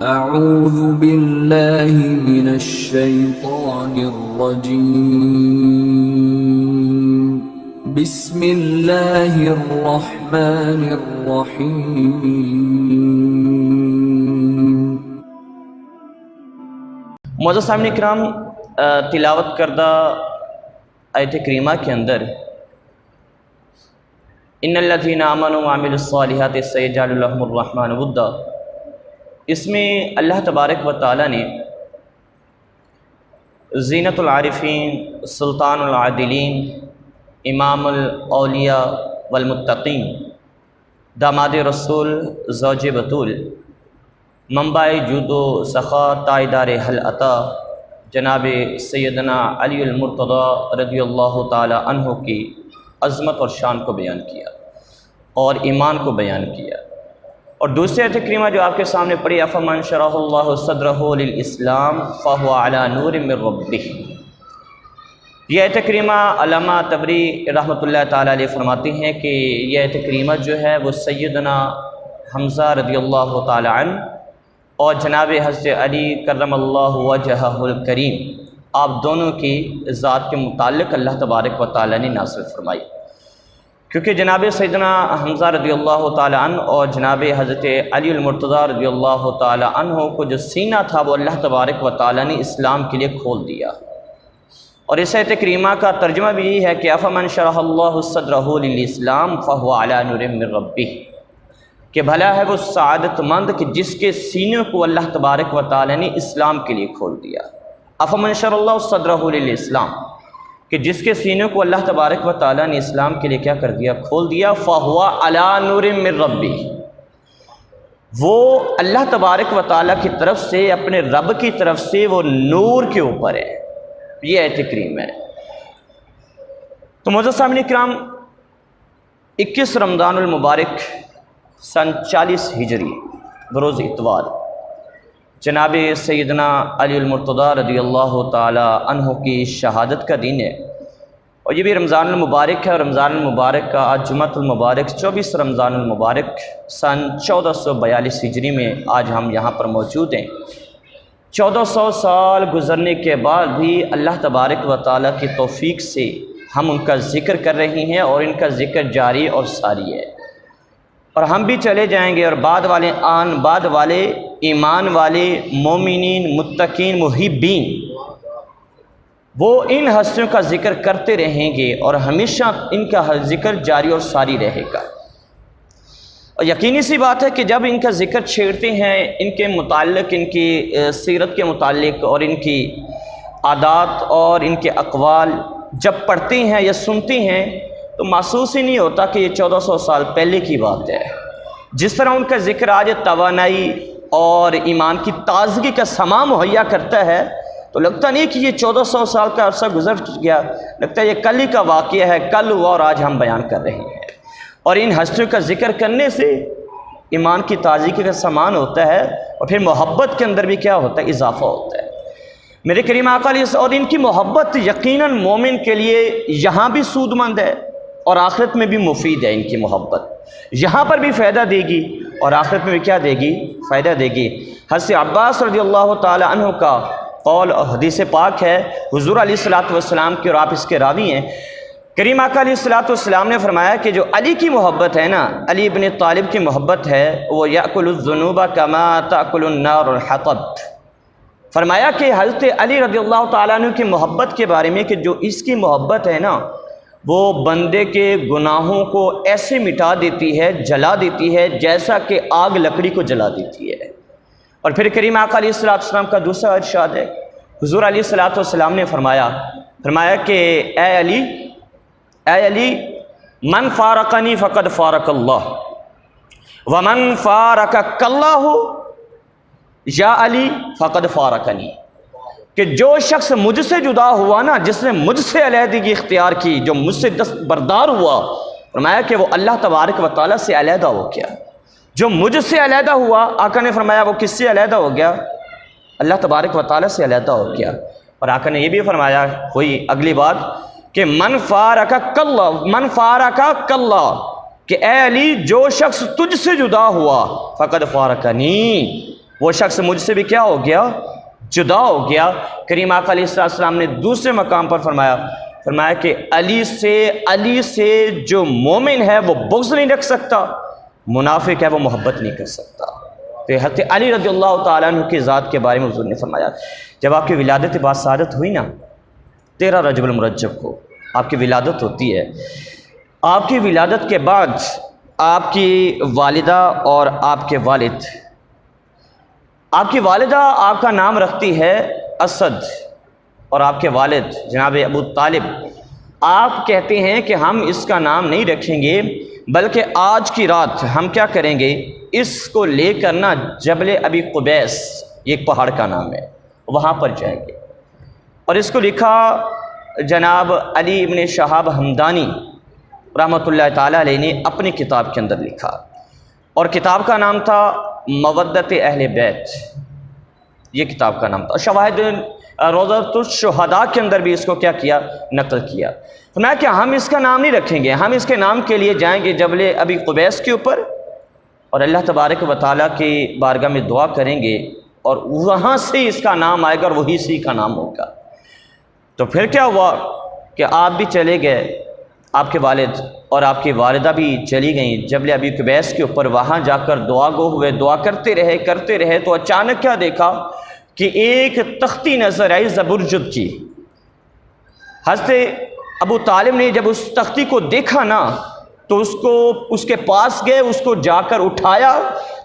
اعوذ باللہ من الشیطان الرجیم بسم اللہ الرحمن الرحیم۔ معزز سامعین کرام، تلاوت کردہ آیت کریمہ کے اندر ان الذین آمنوا وعملوا الصالحات سیجعل لهم الرحمن ودا، اس میں اللہ تبارک و تعالیٰ نے زینت العارفین، سلطان العادلین، امام الاولیاء والمتقین، داماد رسول، زوج بطول، منبع جود و سخا، تائیدار حل عطا، جناب سیدنا علی المرتضیٰ رضی اللہ تعالی عنہ کی عظمت اور شان کو بیان کیا اور ایمان کو بیان کیا۔ اور دوسری آیت کریمہ جو آپ کے سامنے پڑھی، افمن شرح اللہ صدرہ للاسلام فہو علی نور من ربہ، یہ آیت کریمہ علامہ طبری رحمۃ اللہ تعالی علیہ فرماتے ہیں کہ یہ آیت کریمہ جو ہے وہ سیدنا حمزہ رضی اللہ تعالی عنہ اور جناب حضرت علی کرم اللہ وجہہ الکریم، آپ دونوں کی ذات کے متعلق اللہ تبارک و تعالی نے نازل فرمائی، کیونکہ جناب سیدنا حمزہ رضی اللہ تعالی عنہ اور جناب حضرت علی المرتضیٰ رضی اللہ تعالی عنہ کو جو سینہ تھا وہ اللہ تبارک و تعالی نے اسلام کے لیے کھول دیا۔ اور اس آیت کریمہ کا ترجمہ بھی یہی ہے کہ افمن شرح اللہ صدرہ للاسلام فہو علی نور من ربہ، کہ بھلا ہے وہ سعادت مند کہ جس کے سینے کو اللہ تبارک و تعالی نے اسلام کے لیے کھول دیا۔ افمن شرح اللہ صدرہ للاسلام، کہ جس کے سینے کو اللہ تبارک و تعالی نے اسلام کے لیے کیا کر دیا، کھول دیا۔ فہو علی نور من ربہ، وہ اللہ تبارک و تعالی کی طرف سے، اپنے رب کی طرف سے وہ نور کے اوپر ہے۔ یہ آیت کریم ہے۔ تو معزز سامعین کرام، 21 رمضان المبارک سن 40 ہجری بروز اتوار جناب سیدنا علی المرتضیٰ رضی اللہ تعالی عنہ کی شہادت کا دن ہے، اور یہ بھی رمضان المبارک ہے۔ اور رمضان المبارک کا آج جمعۃ المبارک 24 رمضان المبارک سن 1442 ہجری میں آج ہم یہاں پر موجود ہیں۔ 1400 سال گزرنے کے بعد بھی اللہ تبارک و تعالیٰ کی توفیق سے ہم ان کا ذکر کر رہے ہیں، اور ان کا ذکر جاری اور ساری ہے، اور ہم بھی چلے جائیں گے، اور بعد والے ایمان والے مومنین، متقین، محبین، وہ ان ہستیوں کا ذکر کرتے رہیں گے، اور ہمیشہ ان کا ذکر جاری اور ساری رہے گا۔ اور یقینی سی بات ہے کہ جب ان کا ذکر چھیڑتے ہیں، ان کے متعلق، ان کی سیرت کے متعلق اور ان کی عادات اور ان کے اقوال جب پڑھتے ہیں یا سنتے ہیں تو محسوس ہی نہیں ہوتا کہ یہ 1400 سال پہلے کی بات ہے۔ جس طرح ان کا ذکر آج توانائی اور ایمان کی تازگی کا سما مہیا کرتا ہے، تو لگتا نہیں کہ یہ 1400 سال کا عرصہ گزر گیا، لگتا ہے یہ کل ہی کا واقعہ ہے، کل ہوا اور آج ہم بیان کر رہے ہیں۔ اور ان ہستیوں کا ذکر کرنے سے ایمان کی تازگی کا سامان ہوتا ہے، اور پھر محبت کے اندر بھی کیا ہوتا ہے، اضافہ ہوتا ہے۔ میرے کریم آقا علیہ السلام، اور ان کی محبت یقیناً مومن کے لیے یہاں بھی سود مند ہے اور آخرت میں بھی مفید ہے۔ ان کی محبت یہاں پر بھی فائدہ دے گی اور آخرت میں بھی کیا دے گی، فائدہ دے گی۔ حضرت عباس رضی اللہ تعالی عنہ کا قول اور حدیث پاک ہے، حضور علیہ السلام کی، اور آپ اس کے راوی ہیں۔ کریم آقا علیہ السلام نے فرمایا کہ جو علی کی محبت ہے نا، علی ابن طالب کی محبت ہے، وہ یأکل الذنوب کما تأکل النار الحطب۔ فرمایا کہ حضرت علی رضی اللہ تعالیٰ عنہ کی محبت کے بارے میں کہ جو اس کی محبت ہے نا، وہ بندے کے گناہوں کو ایسے مٹا دیتی ہے، جلا دیتی ہے، جیسا کہ آگ لکڑی کو جلا دیتی ہے۔ اور پھر کریم آقا علیہ السلام کا دوسرا ارشاد ہے، حضور علیہ السلام نے فرمایا کہ اے علی من فارقنی فقد فارق اللہ ومن فارقک اللہ یا علی فقد فارقنی، کہ جو شخص مجھ سے جدا ہوا نا، جس نے مجھ سے علیحدگی اختیار کی، جو مجھ سے دستبردار ہوا، فرمایا کہ وہ اللہ تبارک و تعالیٰ سے علیحدہ ہو گیا۔ جو مجھ سے علیحدہ ہوا، آقا نے فرمایا وہ کس سے علیحدہ ہو گیا، اللہ تبارک و تعالیٰ سے علیحدہ ہو گیا۔ اور آقا نے یہ بھی فرمایا، ہوئی اگلی بات کہ من فارقک اللہ، کہ اے علی جو شخص تجھ سے جدا ہوا فقد فارقنی، وہ شخص مجھ سے بھی کیا ہو گیا؟ جدا ہو گیا۔ کریم آقا علیہ السلام نے دوسرے مقام پر فرمایا کہ علی سے جو مومن ہے وہ بغض نہیں رکھ سکتا، منافق ہے وہ محبت نہیں کر سکتا۔ تو حضرت علی رضی اللہ تعالیٰ عنہ کی ذات کے بارے میں حضور نے فرمایا جب آپ کی ولادت باسعادت ہوئی نا، 13 رجب المرجب کو آپ کی ولادت ہوتی ہے، آپ کی ولادت کے بعد آپ کی والدہ اور آپ کے والد، آپ کی والدہ آپ کا نام رکھتی ہے اسد، اور آپ کے والد جناب ابو طالب آپ کہتے ہیں کہ ہم اس کا نام نہیں رکھیں گے، بلکہ آج کی رات ہم کیا کریں گے، اس کو لے کر نا جبل ابی قبیس، ایک پہاڑ کا نام ہے، وہاں پر جائیں گے۔ اور اس کو لکھا جناب علی ابن شہاب ہمدانی رحمۃ اللہ تعالیٰ علیہ نے اپنی کتاب کے اندر لکھا، اور کتاب کا نام تھا مودت اہل بیت، یہ کتاب کا نام تھا۔ شواہد روضۃ الشہداء کے اندر بھی اس کو کیا کیا، نقل کیا۔ تو میں کہ ہم اس کا نام نہیں رکھیں گے، ہم اس کے نام کے لیے جائیں گے جبل ابی قبیس کے اوپر، اور اللہ تبارک و تعالیٰ کی بارگاہ میں دعا کریں گے، اور وہاں سے اس کا نام آئے گا اور وہی سے کا نام ہوگا۔ تو پھر کیا ہوا کہ آپ بھی چلے گئے، آپ کے والد اور آپ کی والدہ بھی چلی گئیں جبل ابی قبیس کے اوپر، وہاں جا کر دعا گو ہوئے، دعا کرتے رہے تو اچانک کیا دیکھا کہ ایک تختی نظر آئی زبرجد کی۔ حضرت ابو طالب نے جب اس تختی کو دیکھا نا تو اس کے پاس گئے، اس کو جا کر اٹھایا،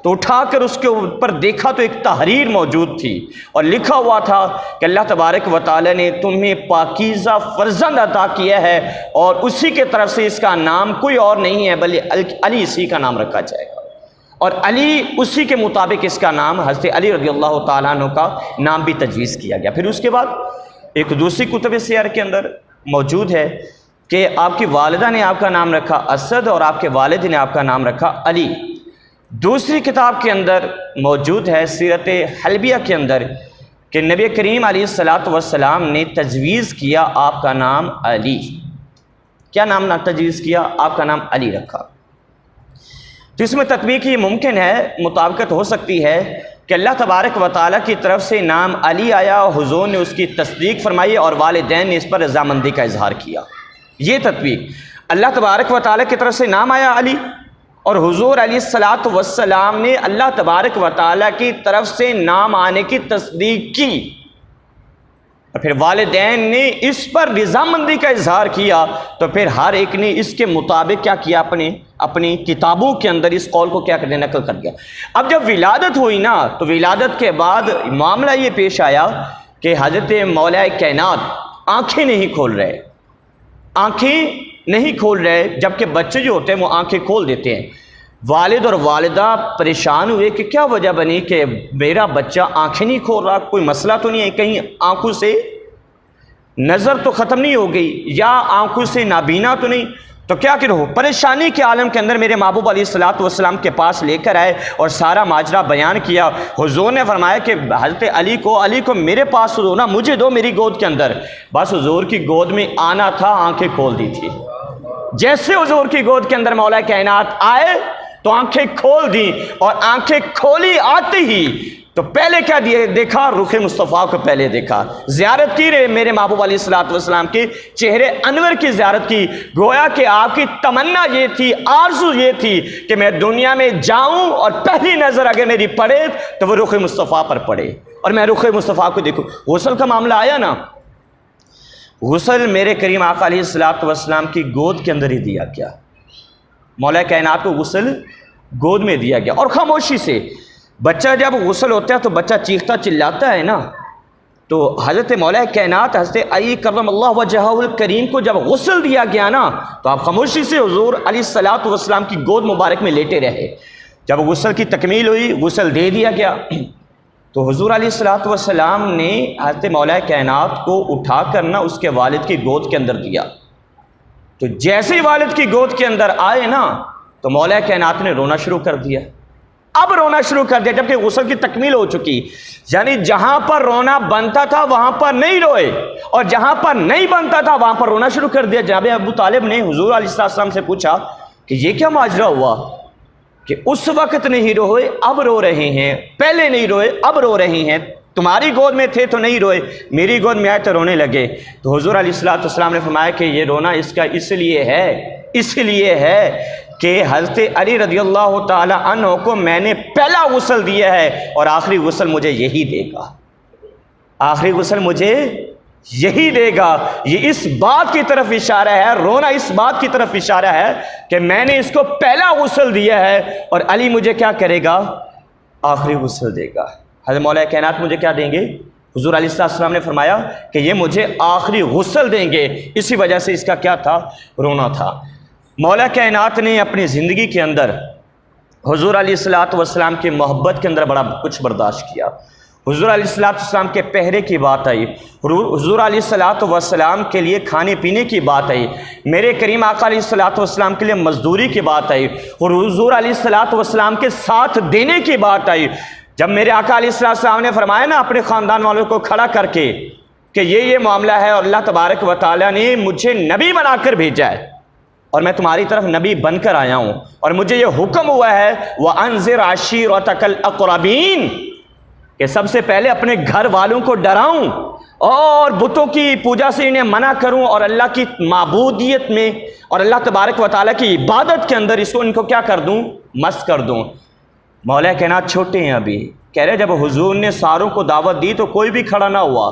تو اٹھا کر اس کے اوپر دیکھا تو ایک تحریر موجود تھی، اور لکھا ہوا تھا کہ اللہ تبارک و تعالی نے تمہیں پاکیزہ فرزند عطا کیا ہے، اور اسی کے طرف سے اس کا نام کوئی اور نہیں ہے بلکہ علی اسی کا نام رکھا جائے گا، اور علی اسی کے مطابق اس کا نام حضرت علی رضی اللہ تعالیٰ عنہ کا نام بھی تجویز کیا گیا۔ پھر اس کے بعد ایک دوسری کتب سیر کے اندر موجود ہے کہ آپ کی والدہ نے آپ کا نام رکھا اسد، اور آپ کے والد نے آپ کا نام رکھا علی۔ دوسری کتاب کے اندر موجود ہے سیرت حلبیہ کے اندر کہ نبی کریم علیہ الصلاۃ والسلام نے تجویز کیا آپ کا نام علی، کیا نام تجویز کیا، آپ کا نام علی رکھا۔ تو اس میں تطبیق یہ ممکن ہے، مطابقت ہو سکتی ہے کہ اللہ تبارک و تعالیٰ کی طرف سے نام علی آیا، حضور نے اس کی تصدیق فرمائی اور والدین نے اس پر رضامندی کا اظہار کیا۔ یہ تطبیق اللہ تبارک و تعالیٰ کی طرف سے نام آیا علی، اور حضور علیہ الصلاۃ والسلام نے اللہ تبارک و تعالیٰ کی طرف سے نام آنے کی تصدیق کی، اور پھر والدین نے اس پر رضامندی کا اظہار کیا، تو پھر ہر ایک نے اس کے مطابق کیا کیا، اپنی کتابوں کے اندر اس قول کو کیا کرنے نقل کر دیا۔ اب جب ولادت ہوئی نا تو ولادت کے بعد معاملہ یہ پیش آیا کہ حضرت مولا کائنات آنکھیں نہیں کھول رہے، جبکہ بچے جو ہوتے ہیں وہ آنکھیں کھول دیتے ہیں۔ والد اور والدہ پریشان ہوئے کہ کیا وجہ بنی کہ میرا بچہ آنکھیں نہیں کھول رہا، کوئی مسئلہ تو نہیں ہے، کہیں آنکھوں سے نظر تو ختم نہیں ہو گئی، یا آنکھوں سے نابینا تو نہیں، تو کیا کرو؟ پریشانی کے عالم کے اندر میرے محبوب علیہ الصلاۃ والسلام کے پاس لے کر آئے اور سارا ماجرا بیان کیا۔ حضور نے فرمایا کہ حضرت علی کو میرے پاس دو نا، مجھے دو میری گود کے اندر۔ بس حضور کی گود میں آنا تھا، آنکھیں کھول دی تھی۔ جیسے حضور کی گود کے اندر مولا کائنات آئے تو آنکھیں کھول دی، اور آنکھیں کھولی آتے ہی تو پہلے کیا دیکھا؟ رخ مصطفیٰ کو پہلے دیکھا، زیارت کی میرے محبوب علیہ الصلوۃ والسلام کے چہرے انور کی زیارت کی۔ گویا کہ آپ کی تمنا یہ تھی، آرزو یہ تھی کہ میں دنیا میں جاؤں اور پہلی نظر اگر میری پڑے تو وہ رخ مصطفیٰ پر پڑے، اور میں رخ مصطفیٰ کو دیکھوں۔ غسل کا معاملہ آیا نا، غسل میرے کریم آقا علیہ الصلوۃ والسلام کی گود کے اندر ہی دیا گیا، مولا کائنات کو غسل گود میں دیا گیا، اور خاموشی سے۔ بچہ جب غسل ہوتا ہے تو بچہ چیختا چلاتا ہے نا، تو حضرت مولا کائنات حضرت علی کرم اللہ وجہہ الکریم کو جب غسل دیا گیا نا تو آپ خاموشی سے حضور علیہ الصلوۃ والسلام کی گود مبارک میں لیٹے رہے۔ جب غسل کی تکمیل ہوئی، غسل دے دیا گیا، تو حضور علیہ الصلوۃ والسلام نے حضرت مولا کائنات کو اٹھا کر نا اس کے والد کی گود کے اندر دیا۔ تو جیسے ہی والد کی گود کے اندر آئے نا تو مولا کائنات نے رونا شروع کر دیا۔ اب رونا شروع کر دیا جبکہ غسل کی تکمیل ہو چکی، یعنی جہاں پر رونا بنتا تھا وہاں پر نہیں روئے، اور جہاں پر نہیں بنتا تھا وہاں پر رونا شروع کر دیا۔ جناب ابو طالب نے حضور علیہ السلام سے پوچھا کہ یہ کیا ماجرا ہوا؟ کہ اس وقت نہیں روئے اب رو رہے ہیں، پہلے نہیں روئے اب رو رہے ہیں، تمہاری گود میں تھے تو نہیں روئے، میری گود میں آئے تو رونے لگے۔ تو حضور علیہ السلام نے فرمایا کہ یہ رونا اس کا اس لیے ہے کہ حضرت علی رضی اللہ تعالی عنہ کو میں نے پہلا غسل دیا ہے اور آخری غسل مجھے یہی دے گا، آخری غسل مجھے یہی دے گا۔ یہ اس بات کی طرف اشارہ ہے، رونا اس بات کی طرف اشارہ ہے کہ میں نے اس کو پہلا غسل دیا ہے اور علی مجھے کیا کرے گا؟ آخری غسل دے گا۔ حضرت مولا کائنات مجھے کیا دیں گے؟ حضور علیہ السلام نے فرمایا کہ یہ مجھے آخری غسل دیں گے، اسی وجہ سے اس کا کیا تھا؟ رونا تھا۔ مولا کائنات نے اپنی زندگی کے اندر حضور علیہ السلام کی محبت کے اندر بڑا کچھ برداشت کیا۔ حضور علیہ السلام کے پہرے کی بات آئی، حضور علیہ السلام کے لیے کھانے پینے کی بات آئی، میرے کریم آقا علیہ السلام کے لیے مزدوری کی بات آئی، اور حضور علیہ السلام کے ساتھ دینے کی بات آئی۔ جب میرے آقا علیہ السلام نے فرمایا نا اپنے خاندان والوں کو کھڑا کر کے کہ یہ معاملہ ہے اور اللہ تبارک و تعالیٰ نے مجھے نبی بنا کر بھیجا ہے اور میں تمہاری طرف نبی بن کر آیا ہوں، اور مجھے یہ حکم ہوا ہے وَأَنذِرْ عَشِيرَتَكَ الْأَقْرَبِينَ کہ سب سے پہلے اپنے گھر والوں کو ڈراؤں اور بتوں کی پوجا سے انہیں منع کروں اور اللہ کی معبودیت میں اور اللہ تبارک و تعالیٰ کی عبادت کے اندر ان کو کیا کر دوں؟ مست کر دوں۔ مولا کائنات چھوٹے ہیں ابھی، کہہ رہے جب حضور نے ساروں کو دعوت دی تو کوئی بھی کھڑا نہ ہوا،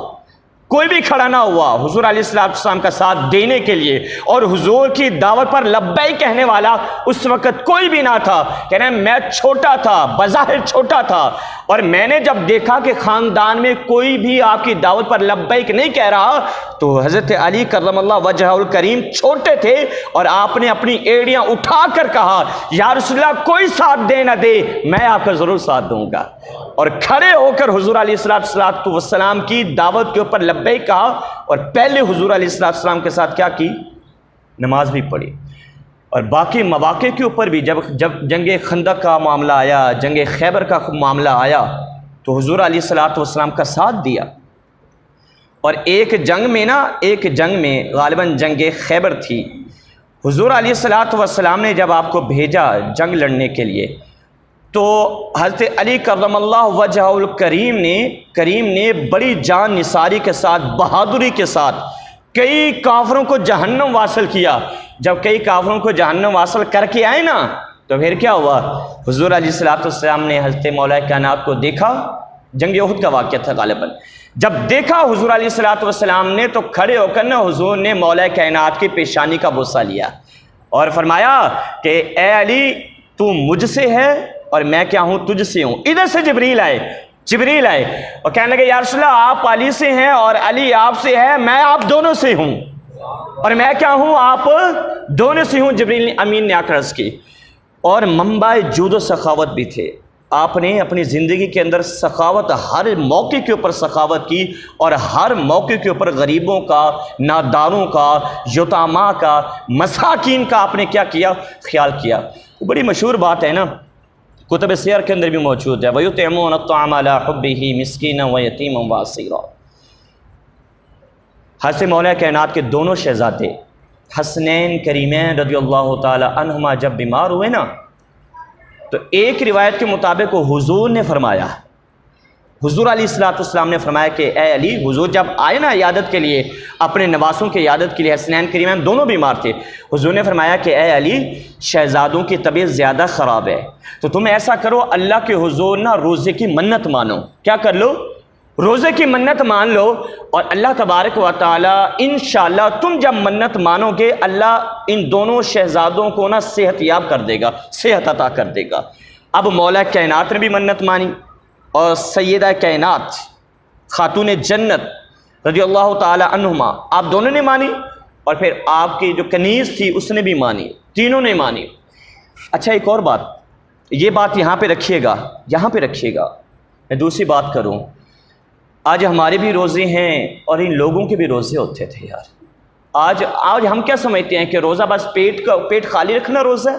کوئی بھی کھڑا نہ ہوا حضور علیہ السلام کا ساتھ دینے کے لیے، اور حضور کی دعوت پر لبیک کہنے والا اس وقت کوئی بھی نہ تھا۔ کہہ رہے ہیں میں چھوٹا تھا، بظاہر چھوٹا تھا، اور میں نے جب دیکھا کہ خاندان میں کوئی بھی آپ کی دعوت پر لبیک نہیں کہہ رہا تو حضرت علی کرم اللہ وجہہ الکریم چھوٹے تھے اور آپ نے اپنی ایڑیاں اٹھا کر کہا یا رسول اللہ کوئی ساتھ دے نہ دے میں آپ کا ضرور ساتھ دوں گا، اور کھڑے ہو کر حضور علیہ السلام کی دعوت کے اوپر لبیک کہا، اور پہلے حضور علیہ السلام کے ساتھ کیا کی؟ نماز بھی پڑھی۔ اور باقی مواقع کے اوپر بھی جب جنگ خندق کا معاملہ آیا، جنگ خیبر کا معاملہ آیا تو حضور علیہ السلام کا ساتھ دیا۔ اور ایک جنگ میں غالباً جنگ خیبر تھی، حضور علیہ السلام نے جب آپ کو بھیجا جنگ لڑنے کے لیے تو حضرت علی کرم اللہ وجہ الکریم نے بڑی جان نثاری کے ساتھ، بہادری کے ساتھ کئی کافروں کو جہنم واصل کیا۔ جب کئی کافروں کو جہنم واصل کر کے آئے نا تو پھر کیا ہوا؟ حضور علیہ السلام نے حضرت مولا کائنات کو دیکھا، جنگ احد کا واقعہ تھا غالباً، جب دیکھا حضور علیہ السلام نے تو کھڑے ہو کر نا حضور نے مولا کائنات کی پیشانی کا بوسہ لیا اور فرمایا کہ اے علی تو مجھ سے ہے اور میں کیا ہوں؟ تجھ سے ہوں۔ ادھر سے جبریل آئے اور کہنے لگے یا رسول اللہ آپ علی سے ہیں اور علی آپ سے ہے، میں آپ دونوں سے ہوں، اور میں کیا ہوں؟ آپ دونوں سے ہوں۔ جبریل امین نے آکر عرض کی، اور منبع جود و سخاوت بھی تھے۔ آپ نے اپنی زندگی کے اندر سخاوت، ہر موقع کے اوپر سخاوت کی، اور ہر موقع کے اوپر غریبوں کا، ناداروں کا، یتاما کا، مساکین کا آپ نے کیا کیا؟ خیال کیا۔ وہ بڑی مشہور بات ہے نا، کتب سیر کے اندر بھی موجود ہے وَيُطْعِمُونَ الطَّعَامَ عَلَىٰ حُبِّهِ مِسْكِينًا وَيَتِيمًا وَأَسِيرًا۔ حضرت مولا کائنات کے دونوں شہزادے حسنین کریمین رضی اللہ تعالی عنہما جب بیمار ہوئے نا تو ایک روایت کے مطابق حضور نے فرمایا، حضور علیہ السلام نے فرمایا کہ اے علی، حضور جب آئے نا عیادت کے لیے، اپنے نواسوں کی عیادت کے لیے، حسنین کریمین دونوں بیمار تھے، حضور نے فرمایا کہ اے علی شہزادوں کی طبیعت زیادہ خراب ہے تو تم ایسا کرو اللہ کے حضور نا روزے کی منت مانو۔ کیا کر لو؟ روزے کی منت مان لو، اور اللہ تبارک و تعالی انشاءاللہ تم جب منت مانو گے اللہ ان دونوں شہزادوں کو نا صحت یاب کر دے گا، صحت عطا کر دے گا۔ اب مولا کائنات نے بھی منت مانی، اور سیدہ کائنات خاتون جنت رضی اللہ تعالی عنہما آپ دونوں نے مانی، اور پھر آپ کی جو کنیز تھی اس نے بھی مانی، تینوں نے مانی۔ اچھا ایک اور بات، یہ بات یہاں پہ رکھیے گا، میں دوسری بات کروں۔ آج ہمارے بھی روزے ہیں اور ان لوگوں کے بھی روزے ہوتے تھے یار۔ آج ہم کیا سمجھتے ہیں کہ روزہ بس پیٹ خالی رکھنا روزہ ہے،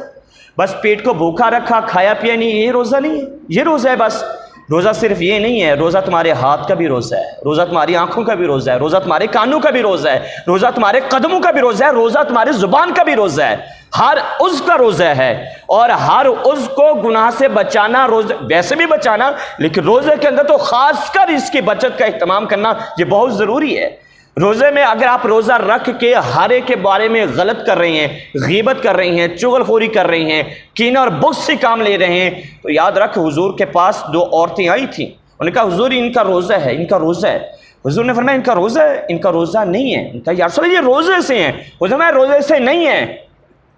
بس پیٹ کو بھوکا رکھا، کھایا پیا نہیں، یہ روزہ نہیں ہے، یہ روزہ ہے بس۔ روزہ صرف یہ نہیں ہے، روزہ تمہارے ہاتھ کا بھی روزہ ہے، روزہ تمہاری آنکھوں کا بھی روزہ ہے، روزہ تمہارے کانوں کا بھی روزہ ہے، روزہ تمہارے قدموں کا بھی روزہ ہے، روزہ تمہاری زبان کا بھی روزہ ہے، ہر عضو کا روزہ ہے۔ اور ہر عضو کو گناہ سے بچانا، روزہ ویسے بھی بچانا، لیکن روزے کے اندر تو خاص کر اس کی بچت کا اہتمام کرنا یہ بہت ضروری ہے۔ روزے میں اگر آپ روزہ رکھ کے ہر ایک کے بارے میں غلط کر رہے ہیں، غیبت کر رہے ہیں، چغل خوری کر رہے ہیں، کینہ اور بغض سے کام لے رہے ہیں، تو یاد رکھ حضور کے پاس 2 عورتیں آئی تھیں، انہوں نے کہا حضور ان کا روزہ ہے، ان کا روزہ ہے۔ حضور نے فرمایا ان کا روزہ ہے؟ ان کا روزہ نہیں ہے۔ ان کا یا رسول اللہ یہ روزے سے ہیں۔ حضور نے فرمایا روزے سے نہیں ہے۔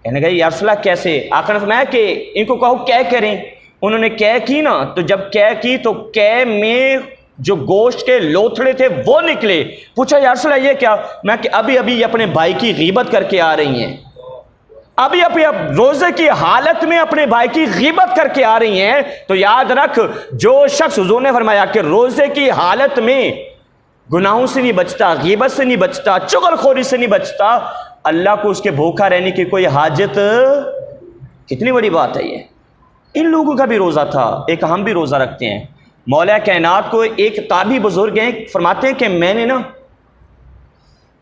کہنے گئے یا رسول اللہ کیسے؟ آقا نے فرمایا کہ ان کو کہو کیا کریں۔ انہوں نے کیا کی نا، تو جب کیا کی تو کیا میں جو گوشت کے لوتھڑے تھے وہ نکلے۔ پوچھا یا رسول اللہ یہ کیا؟ میں کہ ابھی اپنے بھائی کی غیبت کر کے آ رہی ہیں، ابھی روزے کی حالت میں اپنے بھائی کی غیبت کر کے آ رہی ہیں۔ تو یاد رکھ جو شخص، حضور نے فرمایا کہ روزے کی حالت میں گناہوں سے نہیں بچتا، غیبت سے نہیں بچتا، چغل خوری سے نہیں بچتا، اللہ کو اس کے بھوکا رہنے کی کوئی حاجت۔ کتنی بڑی بات ہے یہ۔ ان لوگوں کا بھی روزہ تھا، ایک ہم بھی روزہ رکھتے ہیں۔ مولا کائنات کو ایک تابعی بزرگ ہیں، فرماتے ہیں کہ میں نے نا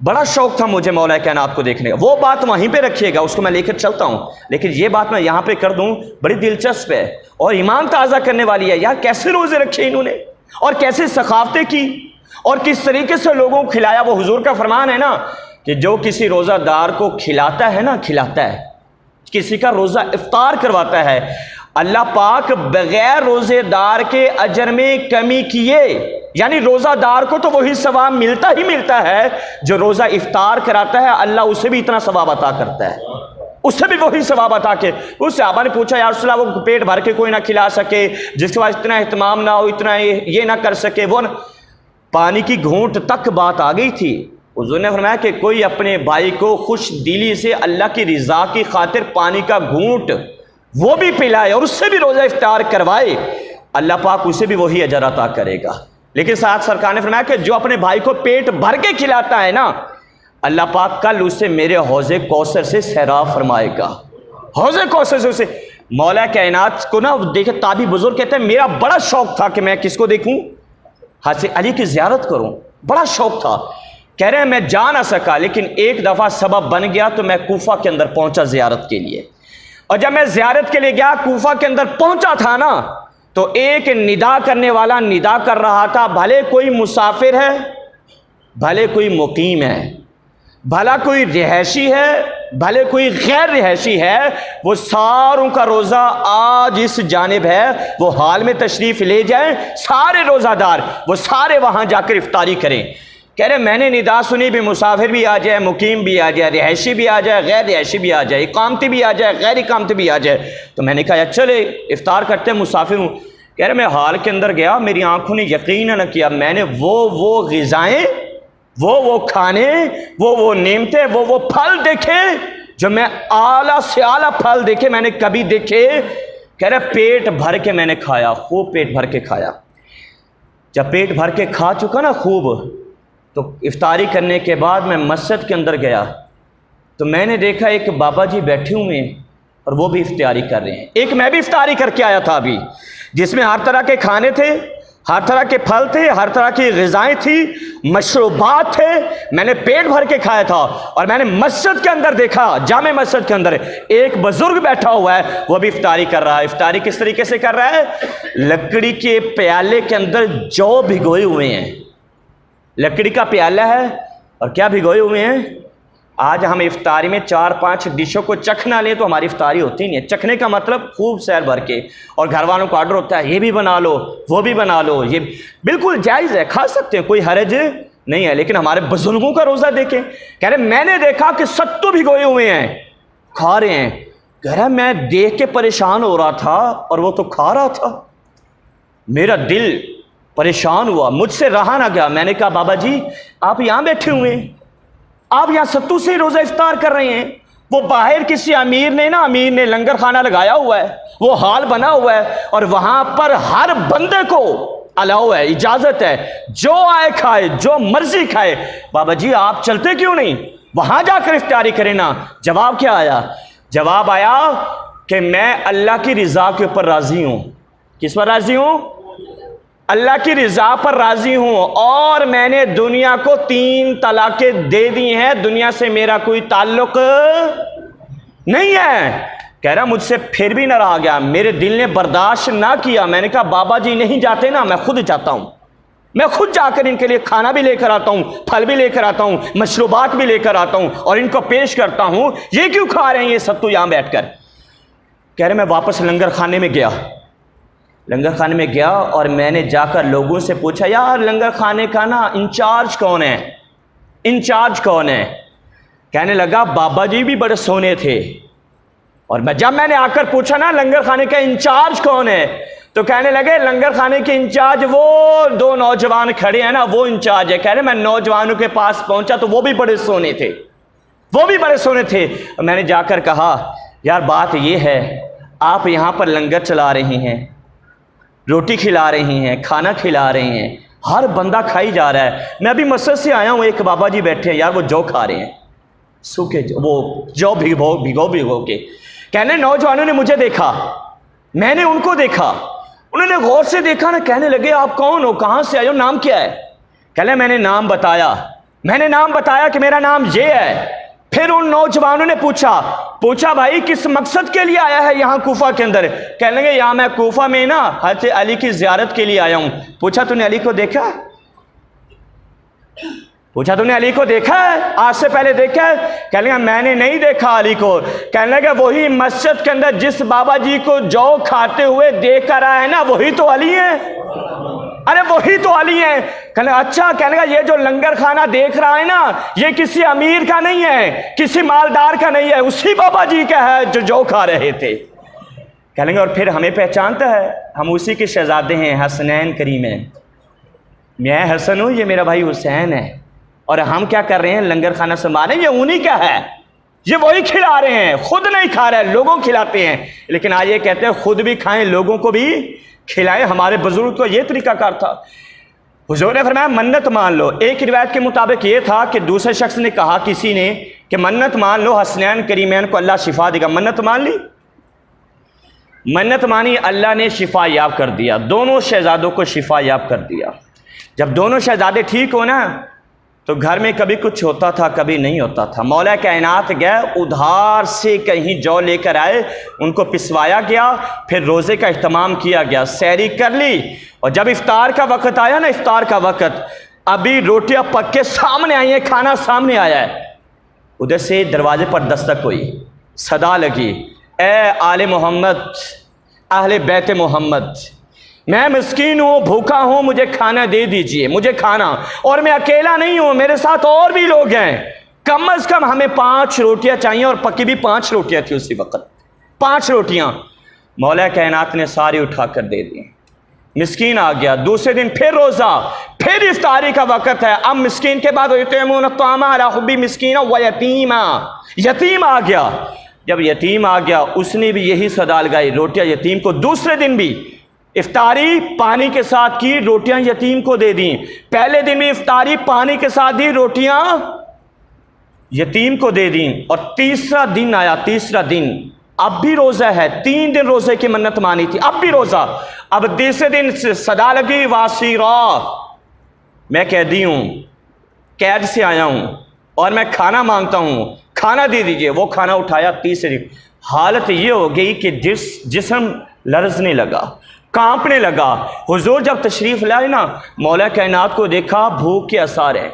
بڑا شوق تھا مجھے مولا کائنات کو دیکھنے کا۔ وہ بات وہیں پہ رکھیے گا، اس کو میں لے کر چلتا ہوں، لیکن یہ بات میں یہاں پہ کر دوں، بڑی دلچسپ ہے اور ایمان تازہ کرنے والی ہے۔ یار کیسے روزے رکھے انہوں نے، اور کیسے ثقافتیں کی، اور کس طریقے سے لوگوں کو کھلایا۔ وہ حضور کا فرمان ہے نا کہ جو کسی روزہ دار کو کھلاتا ہے نا، کھلاتا ہے، کسی کا روزہ افطار کرواتا ہے، اللہ پاک بغیر روزے دار کے اجر میں کمی کیے، یعنی روزہ دار کو تو وہی ثواب ملتا ہی ملتا ہے جو روزہ افطار کراتا ہے، اللہ اسے بھی اتنا ثواب عطا کرتا ہے، اسے بھی وہی ثواب عطا کے۔ اس صحابہ نے پوچھا یا رسول اللہ وہ پیٹ بھر کے کوئی نہ کھلا سکے، جس کے پاس اتنا اہتمام نہ ہو، اتنا یہ نہ کر سکے، وہ پانی کی گھونٹ تک بات آ گئی تھی۔ حضور نے فرمایا کہ کوئی اپنے بھائی کو خوش دلی سے اللہ کی رضا کی خاطر پانی کا گھونٹ وہ بھی پلائے اور اس سے بھی روزہ افطار کروائے، اللہ پاک اسے بھی وہی اجر عطا کرے گا۔ لیکن ساتھ سرکار نے فرمایا کہ جو اپنے بھائی کو پیٹ بھر کے کھلاتا ہے نا، اللہ پاک کل اسے میرے حوض کوثر سے سیراب فرمائے گا، حوض کوثر سے اسے۔ مولا کائنات کو نا دیکھے تابعی بزرگ کہتے ہیں میرا بڑا شوق تھا کہ میں کس کو دیکھوں، حضرت علی کی زیارت کروں، بڑا شوق تھا۔ کہہ رہے ہیں میں جا نہ سکا، لیکن ایک دفعہ سبب بن گیا تو میں کوفہ کے اندر پہنچا زیارت کے لیے، اور جب میں زیارت کے لیے گیا کوفہ کے اندر پہنچا تھا نا، تو ایک ندا کرنے والا ندا کر رہا تھا، بھلے کوئی مسافر ہے، بھلے کوئی مقیم ہے، بھلا کوئی رہائشی ہے، بھلے کوئی غیر رہائشی ہے، وہ ساروں کا روزہ آج اس جانب ہے، وہ حال میں تشریف لے جائیں، سارے روزہ دار وہ سارے وہاں جا کر افطاری کریں۔ کہہ رہے میں نے ندا سنی بھی، مسافر بھی آ جائے، مقیم بھی آ جائے، رہائشی بھی آ جائے، غیر رہائشی بھی آ جائے، اقامتی بھی آ جائے، غیر اقامتی بھی آ جائے، تو میں نے کہا چلے افطار کرتے ہیں، مسافر ہوں۔ کہہ رہے میں حال کے اندر گیا، میری آنکھوں نے یقین نہ کیا، میں نے وہ غذائیں، وہ کھانے، وہ نعمتیں، وہ پھل دیکھے جو میں اعلیٰ سے اعلیٰ پھل دیکھے میں نے کبھی دیکھے۔ کہہ رہے پیٹ بھر کے میں نے کھایا، خوب پیٹ بھر کے کھایا۔ جب پیٹ بھر کے کھا چکا نا خوب، تو افطاری کرنے کے بعد میں مسجد کے اندر گیا تو میں نے دیکھا ایک بابا جی بیٹھے ہوئے ہیں اور وہ بھی افطاری کر رہے ہیں۔ ایک میں بھی افطاری کر کے آیا تھا ابھی، جس میں ہر طرح کے کھانے تھے، ہر طرح کے پھل تھے، ہر طرح کی غذائیں تھی، مشروبات تھے، میں نے پیٹ بھر کے کھایا تھا۔ اور میں نے مسجد کے اندر دیکھا، جامع مسجد کے اندر ایک بزرگ بیٹھا ہوا ہے، وہ بھی افطاری کر رہا ہے۔ افطاری کس طریقے سے کر رہا ہے؟ لکڑی کے پیالے کے اندر جو بھگوئے ہوئے ہیں، لکڑی کا پیالہ ہے اور کیا بھگوئے ہوئے ہیں۔ آج ہم افطاری میں 4-5 ڈشوں کو چکھنا لیں تو ہماری افطاری ہوتی نہیں ہے۔ چکھنے کا مطلب خوب سیر بھر کے، اور گھر والوں کو آرڈر ہوتا ہے یہ بھی بنا لو، وہ بھی بنا لو، یہ بالکل جائز ہے، کھا سکتے ہیں، کوئی حرج نہیں ہے۔ لیکن ہمارے بزرگوں کا روزہ دیکھیں، کہہ رہے میں نے دیکھا کہ ستو بھگوئے ہوئے ہیں، کھا رہے ہیں۔ کہہ رہا میں دیکھ کے پریشان ہو رہا تھا اور وہ تو کھا رہا تھا، میرا دل پریشان ہوا، مجھ سے رہا نہ گیا۔ میں نے کہا بابا جی آپ یہاں بیٹھے ہوئے ہیں، آپ یہاں ستو سے روزہ افطار کر رہے ہیں، وہ باہر کسی امیر نے لنگر خانہ لگایا ہوا ہے، وہ حال بنا ہوا ہے، اور وہاں پر ہر بندے کو الاؤ ہے، اجازت ہے، جو آئے کھائے، جو مرضی کھائے۔ بابا جی آپ چلتے کیوں نہیں، وہاں جا کر افطاری کریں نا۔ جواب کیا آیا؟ جواب آیا کہ میں اللہ کی رضا کے اوپر راضی ہوں۔ کس پر راضی ہوں؟ اللہ کی رضا پر راضی ہوں اور میں نے دنیا کو 3 طلاقیں دے دی ہیں، دنیا سے میرا کوئی تعلق نہیں ہے۔ کہہ رہا مجھ سے پھر بھی نہ رہا گیا، میرے دل نے برداشت نہ کیا۔ میں نے کہا بابا جی نہیں جاتے نا، میں خود جاتا ہوں، میں خود جا کر ان کے لیے کھانا بھی لے کر آتا ہوں، پھل بھی لے کر آتا ہوں، مشروبات بھی لے کر آتا ہوں اور ان کو پیش کرتا ہوں۔ یہ کیوں کھا رہے ہیں یہ ستو یہاں بیٹھ کر؟ کہہ رہے میں واپس لنگر خانے میں گیا، لنگر خانے میں گیا اور میں نے جا کر لوگوں سے پوچھا یار لنگر خانے کا نا انچارج کون ہے، انچارج کون ہے؟ کہنے لگا بابا جی بھی بڑے سونے تھے۔ اور جب میں نے آ کر پوچھا نا لنگر خانے کا انچارج کون ہے، تو کہنے لگے لنگر خانے کے انچارج وہ 2 نوجوان کھڑے ہیں نا، وہ انچارج ہے۔ کہہ رہے میں نوجوانوں کے پاس پہنچا تو وہ بھی بڑے سونے تھے، وہ بھی بڑے سونے تھے۔ اور میں نے جا کر کہا یار بات یہ ہے آپ یہاں پر لنگر چلا رہی ہیں، روٹی کھلا رہی ہیں، کھانا کھلا رہی ہیں، ہر بندہ کھائی جا رہا ہے، میں ابھی مسجد سے آیا ہوں، ایک بابا جی بیٹھے ہیں یار وہ جو کھا رہے ہیں، سوکھے وہ جو بھگو کے۔ کہنے نوجوانوں نے مجھے دیکھا، میں نے ان کو دیکھا، انہوں نے غور سے دیکھا نا، کہنے لگے آپ کون ہو، کہاں سے آئے ہو، نام کیا ہے؟ کہنے میں نے نام بتایا کہ میرا نام یہ ہے۔ پھر ان نوجوانوں نے پوچھا بھائی کس مقصد کے لیے آیا ہے یہاں کوفہ کے اندر؟ کہنے لگے یہاں میں کوفہ میں نا حضرت علی کی زیارت کے لیے آیا ہوں۔ پوچھا تو نے علی کو دیکھا؟ پوچھا تم نے علی کو دیکھا ہے، آج سے پہلے دیکھا ہے؟ کہنے لگا میں نے نہیں دیکھا علی کو۔ کہنے لگا وہی مسجد کے اندر جس بابا جی کو جو کھاتے ہوئے دیکھ کر آیا ہے نا وہی تو علی ہے، ارے وہی تو علی ہے۔ کہنے لگا اچھا، کہنے لگا یہ جو لنگر خانہ دیکھ رہا ہے نا یہ کسی امیر کا نہیں ہے، کسی مالدار کا نہیں ہے، اسی بابا جی کا ہے جو کھا رہے تھے۔ کہنے لگا اور پھر ہمیں پہچانتا ہے، ہم اسی کے شہزادے ہیں، حسنین کریمین، میں حسن ہوں، یہ میرا بھائی حسین ہے، اور ہم کیا کر رہے ہیں لنگر خانہ سنبھال رہے ہیں، یہ انہی کا ہے، یہ وہی کھلا رہے ہیں، خود نہیں کھا رہے، لوگوں کھلاتے ہیں۔ لیکن آج یہ کہتے ہیں خود بھی کھائیں لوگوں کو بھی کھلائیں۔ ہمارے بزرگ کو یہ طریقہ کار تھا۔ حضور نے فرمایا منت مان لو۔ ایک روایت کے مطابق یہ تھا کہ دوسرے شخص نے کہا کسی نے کہ منت مان لو حسنین کریمین کو اللہ شفا دے گا۔ منت مان لی، منت مانی، اللہ نے شفا یاب کر دیا، دونوں شہزادوں کو شفا یاب کر دیا۔ جب دونوں شہزادے ٹھیک ہو نا تو گھر میں کبھی کچھ ہوتا تھا کبھی نہیں ہوتا تھا۔ مولا کائنات گئے ادھار سے کہیں جو لے کر آئے، ان کو پسوایا گیا، پھر روزے کا اہتمام کیا گیا، سحری کر لی، اور جب افطار کا وقت آیا نا، افطار کا وقت، ابھی روٹیاں پک کے سامنے آئی ہیں، کھانا سامنے آیا ہے، ادھر سے دروازے پر دستک ہوئی، صدا لگی، اے آل محمد، اہل بیت محمد، میں مسکین ہوں، بھوکا ہوں، مجھے کھانا دے دیجئے، مجھے کھانا، اور میں اکیلا نہیں ہوں، میرے ساتھ اور بھی لوگ ہیں، کم از کم ہمیں 5 روٹیاں چاہیے، اور پکی بھی 5 روٹیاں تھی اسی وقت، 5 روٹیاں۔ مولا کائنات نے ساری اٹھا کر دے دی، مسکین آ گیا۔ دوسرے دن پھر روزہ، پھر افطاری کا وقت ہے، اب مسکین کے بعد یطعمون الطعام علی حبہ مسکینا و یتیما، یتیم آ گیا۔ جب یتیم آ گیا اس نے بھی یہی صدا لگائی، روٹیاں یتیم کو۔ دوسرے دن بھی افطاری پانی کے ساتھ کی، روٹیاں یتیم کو دے دیں۔ پہلے دن بھی افطاری پانی کے ساتھ دی، روٹیاں یتیم کو دے دیں۔ اور تیسرا دن آیا، تیسرا دن، اب بھی روزہ ہے، 3 دن روزے کی منت مانی تھی، اب بھی روزہ۔ اب تیسرے دن صدا لگی واسیرا، میں قیدی ہوں، قید سے آیا ہوں اور میں کھانا مانگتا ہوں، کھانا دے دیجئے۔ وہ کھانا اٹھایا، تیسرے دن حالت یہ ہو گئی کہ جسم لرزنے لگا، کانپنے لگا۔ حضور جب تشریف لائے نا، مولا کائنات کو دیکھا، بھوک کے آثار ہیں۔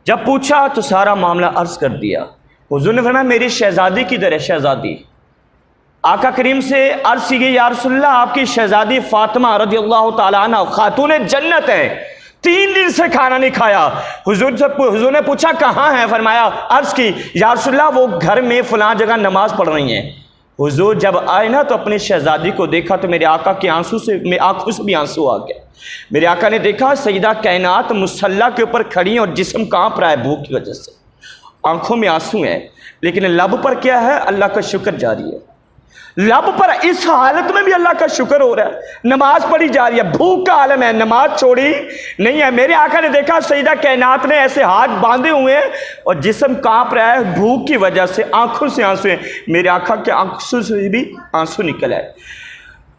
جب پوچھا تو سارا معاملہ عرض کر دیا۔ حضور نے فرمایا میری شہزادی کدھر ہے؟ شہزادی آقا کریم سے عرض کی گئی یا رسول اللہ آپ کی شہزادی فاطمہ رضی اللہ تعالیٰ عنہ خاتون جنت ہے، 3 دن سے کھانا نہیں کھایا۔ حضور نے پوچھا کہاں ہے؟ فرمایا عرض کی یا رسول اللہ وہ گھر میں فلاں جگہ نماز پڑھ رہی ہیں۔ حضور جب آئے نا تو اپنی شہزادی کو دیکھا تو میرے آقا کی آنکھوں سے بھی آنسو آ گئے۔ میرے آقا نے دیکھا سیدہ کائنات مصلی کے اوپر کھڑی ہیں اور جسم کانپ رہا ہے بھوک کی وجہ سے، آنکھوں میں آنسو ہیں، لیکن لب پر کیا ہے؟ اللہ کا شکر جاری ہے۔ لب پر اس حالت میں بھی اللہ کا شکر ہو رہا ہے، نماز پڑھی جا رہی ہے، بھوک کا عالم ہے، نماز چھوڑی نہیں ہے۔ میرے آقا نے دیکھا سیدہ کائنات نے ایسے ہاتھ باندھے ہوئے ہیں اور جسم کانپ رہا ہے بھوک کی وجہ سے، آنکھوں سے آنسو ہیں۔ میرے آقا کے آنکھوں سے بھی آنسو نکل آئے۔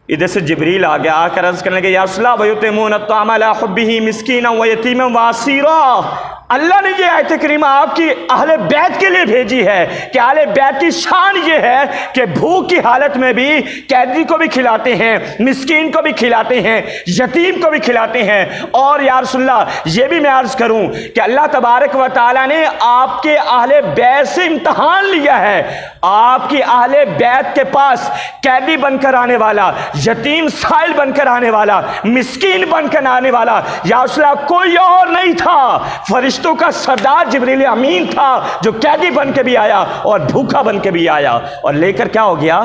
ادھر سے جبریل آ گیا، آ کر عرض کرنے لگے یا رسول اللہ وَيُطْعِمُونَ الطَّعَامَ عَلَىٰ حُبِّهِ مِسْكِينًا وَيَتِيمًا وَأَسِيرًا۔ اللہ نے یہ آیت کریمہ آپ کی اہل بیت کے لیے بھیجی ہے کہ اہل بیت کی شان یہ ہے کہ بھوک کی حالت میں بھی قیدی کو بھی کھلاتے ہیں، مسکین کو بھی کھلاتے ہیں، یتیم کو بھی کھلاتے ہیں۔ اور یا رسول اللہ یہ بھی میں عرض کروں کہ اللہ تبارک و تعالیٰ نے آپ کے اہل بیت سے امتحان لیا ہے۔ آپ کی اہل بیت کے پاس قیدی بن کر آنے والا، یتیم سائل بن کر آنے والا، مسکین بن کر آنے والا یا رسول اللہ کوئی اور نہیں تھا، فرشتوں کا سردار جبریل امین تھا جو قیدی بن کے بھی آیا اور بھوکا بن کے بھی آیا اور لے کر کیا ہو گیا؟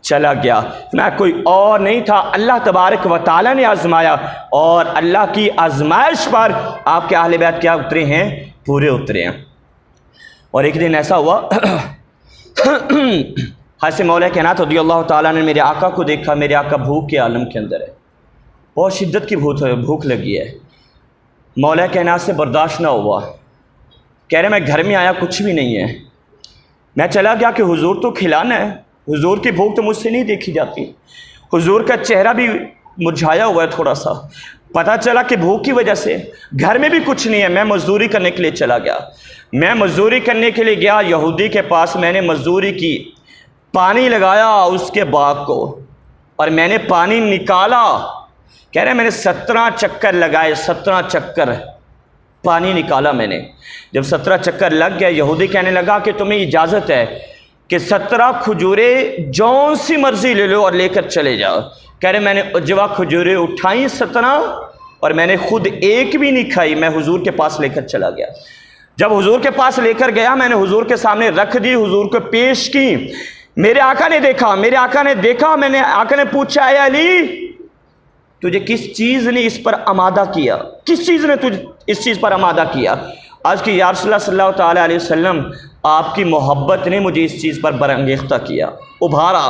چلا گیا۔ میں کوئی اور نہیں تھا، اللہ تبارک و تعالیٰ نے آزمایا اور اللہ کی آزمائش پر آپ کے اہل بیت کیا اترے ہیں؟ پورے اترے ہیں۔ اور ایک دن ایسا ہوا حضرت مولا کائنات رضی اللہ تعالیٰ نے میرے آقا کو دیکھا، میرے آقا بھوک کے عالم کے اندر ہے، بہت شدت کی بھوک لگی ہے، مولا کائنات سے برداشت نہ ہوا، کہہ رہے میں گھر میں آیا کچھ بھی نہیں ہے، میں چلا گیا کہ حضور تو کھلانا ہے، حضور کی بھوک تو مجھ سے نہیں دیکھی جاتی، حضور کا چہرہ بھی مرجھایا ہوا ہے تھوڑا سا، پتہ چلا کہ بھوک کی وجہ سے گھر میں بھی کچھ نہیں ہے، میں مزدوری کرنے کے لیے چلا گیا، میں مزدوری کرنے کے لیے گیا یہودی کے پاس، میں نے مزدوری کی، پانی لگایا اس کے باغ کو اور میں نے پانی نکالا، کہہ رہے میں نے 17 چکر لگائے، 17 چکر پانی نکالا میں نے، جب 17 چکر لگ گیا یہودی کہنے لگا کہ تمہیں اجازت ہے کہ 17 کھجوریں جون سی مرضی لے لو اور لے کر چلے جاؤ، کہہ رہے میں نے اجوا کھجوریں اٹھائیں 17 اور میں نے خود ایک بھی نہیں کھائی، میں حضور کے پاس لے کر چلا گیا، جب حضور کے پاس لے کر گیا میں نے حضور کے سامنے رکھ دی، حضور کو پیش کی، میرے آقا نے دیکھا، میں نے آقا نے پوچھا اے علی تجھے کس چیز نے اس پر آمادہ کیا، کس چیز نے تجھے اس چیز پر آمادہ کیا؟ آج کی یا رسول اللہ صلی اللہ تعالیٰ علیہ وسلم آپ کی محبت نے مجھے اس چیز پر برانگیختہ کیا، ابھارا،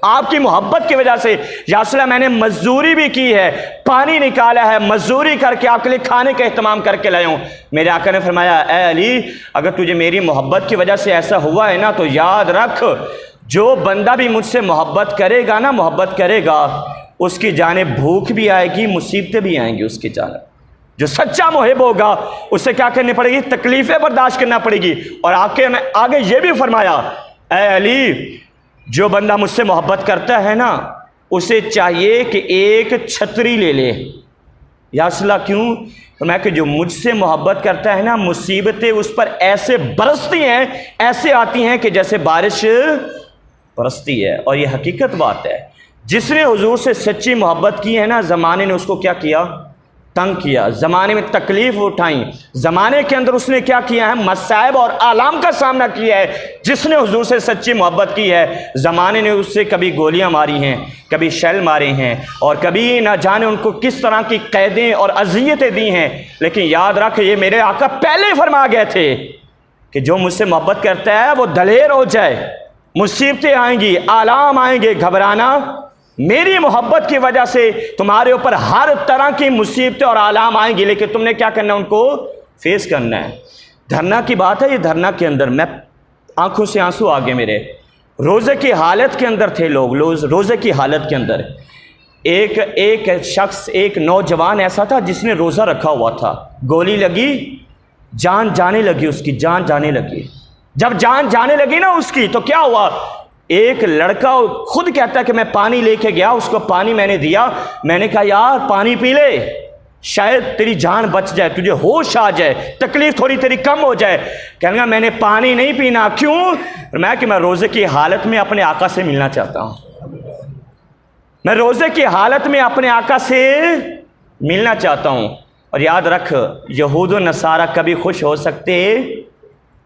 آپ کی محبت کی وجہ سے یا رسول اللہ میں نے مزدوری بھی کی ہے، پانی نکالا ہے، مزدوری کر کے آپ کے لیے کھانے کا اہتمام کر کے لایا ہوں۔ میرے آقا نے فرمایا اے علی اگر تجھے میری محبت کی وجہ سے ایسا ہوا ہے نا تو یاد رکھ جو بندہ بھی مجھ سے محبت کرے گا نا، محبت کرے گا، اس کی جانب بھوک بھی آئے گی، مصیبتیں بھی آئیں گی اس کی جانب، جو سچا محب ہوگا اسے کیا کرنی پڑے گی؟ تکلیفیں برداشت کرنا پڑے گی۔ اور آگے یہ بھی فرمایا اے علی جو بندہ مجھ سے محبت کرتا ہے نا اسے چاہیے کہ ایک چھتری لے لے۔ یا رسول اللہ کیوں؟ فرمایا کہ جو مجھ سے محبت کرتا ہے نا مصیبتیں اس پر ایسے برستی ہیں، ایسے آتی ہیں کہ جیسے بارش برستی ہے، اور یہ حقیقت بات ہے۔ جس نے حضور سے سچی محبت کی ہے نا زمانے نے اس کو کیا کیا؟ تنگ کیا، زمانے میں تکلیف اٹھائیں، زمانے کے اندر اس نے کیا کیا ہے؟ مصائب اور آلام کا سامنا کیا ہے۔ جس نے حضور سے سچی محبت کی ہے زمانے نے اس سے کبھی گولیاں ماری ہیں، کبھی شیل مارے ہیں، اور کبھی نہ جانے ان کو کس طرح کی قیدیں اور اذیتیں دی ہیں، لیکن یاد رکھ یہ میرے آقا پہلے فرما گئے تھے کہ جو مجھ سے محبت کرتا ہے وہ دلیر ہو جائے، مصیبتیں آئیں گی، آلام آئیں گے، گھبرانا میری محبت کی وجہ سے تمہارے اوپر ہر طرح کی مصیبتیں اور آلام آئیں گی، لیکن تم نے کیا کرنا ہے؟ ان کو فیس کرنا ہے۔ دھرنا کی بات ہے، یہ دھرنا کے اندر میں آنکھوں سے آنسو آگے میرے، روزے کی حالت کے اندر تھے لوگ، روزے کی حالت کے اندر ایک شخص، ایک نوجوان ایسا تھا جس نے روزہ رکھا ہوا تھا، گولی لگی، جان جانے لگی، اس کی جان جانے لگی، جب جان جانے لگی نا اس کی تو کیا ہوا؟ ایک لڑکا خود کہتا ہے کہ میں پانی لے کے گیا، اس کو پانی میں نے دیا، میں نے کہا یار پانی پی لے شاید تیری جان بچ جائے، تجھے ہوش آ جائے، تکلیف تھوڑی تیری کم ہو جائے، کہنے گا میں نے پانی نہیں پینا، کیوں؟ میں روزے کی حالت میں اپنے آقا سے ملنا چاہتا ہوں، میں روزے کی حالت میں اپنے آقا سے ملنا چاہتا ہوں۔ اور یاد رکھ یہود و نصارہ کبھی خوش ہو سکتے؟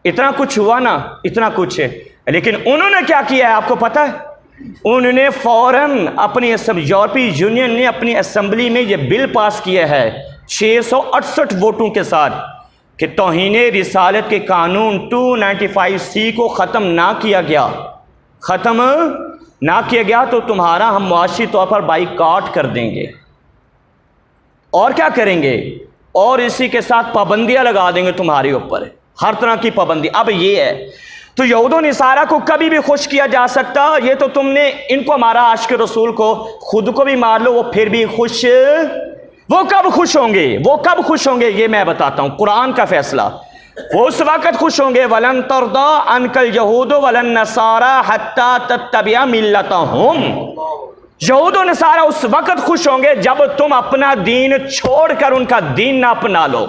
اتنا کچھ ہوا نا، اتنا کچھ، لیکن انہوں نے کیا کیا ہے آپ کو پتہ ہے؟ انہوں نے فوراً اپنی یورپی یونین نے اپنی اسمبلی میں یہ بل پاس کیا ہے 668 ووٹوں کے ساتھ کہ توہین رسالت کے قانون 295C کو ختم نہ کیا گیا تو تمہارا ہم معاشی طور پر بائیکاٹ کر دیں گے، اور کیا کریں گے؟ اور اسی کے ساتھ پابندیاں لگا دیں گے تمہارے اوپر، ہر طرح کی پابندی۔ اب یہ ہے تو یہود و نصارہ کو کبھی بھی خوش کیا جا سکتا؟ یہ تو تم نے ان کو مارا، عاشق رسول کو، خود کو بھی مار لو وہ پھر بھی خوش، وہ کب خوش ہوں گے؟ وہ کب خوش ہوں گے یہ میں بتاتا ہوں، قرآن کا فیصلہ۔ وہ اس وقت خوش ہوں گے وَلَن تَرْضَىٰ عَنْكَ الْيَهُودُ وَلَا النَّصَارَىٰ حَتَّىٰ تَتَّبِعَ مِلَّتَهُمْ۔ یہود و نصارہ اس وقت خوش ہوں گے جب تم اپنا دین چھوڑ کر ان کا دین نہ اپنا لو،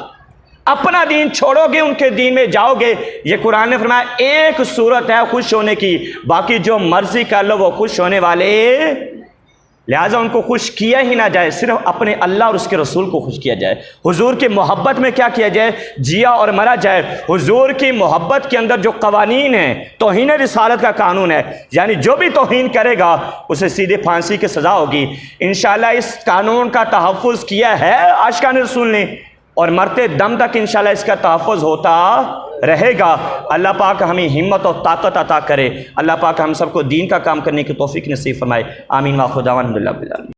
اپنا دین چھوڑو گے ان کے دین میں جاؤ گے۔ یہ قرآن نے فرمایا ایک صورت ہے خوش ہونے کی، باقی جو مرضی کر لو وہ خوش ہونے والے، لہٰذا ان کو خوش کیا ہی نہ جائے، صرف اپنے اللہ اور اس کے رسول کو خوش کیا جائے۔ حضور کی محبت میں کیا کیا جائے؟ جیا اور مرا جائے۔ حضور کی محبت کے اندر جو قوانین ہیں، توہین رسالت کا قانون ہے، یعنی جو بھی توہین کرے گا اسے سیدھے پھانسی کی سزا ہوگی۔ انشاءاللہ اس قانون کا تحفظ کیا ہے عاشقان رسول نے، اور مرتے دم تک انشاءاللہ اس کا تحفظ ہوتا رہے گا۔ اللہ پاک ہمیں ہمت اور طاقت عطا کرے، اللہ پاک ہم سب کو دین کا کام کرنے کی توفیق نصیب فرمائے، آمین۔ وآخر دعوانا الحمدللہ رب العالمین۔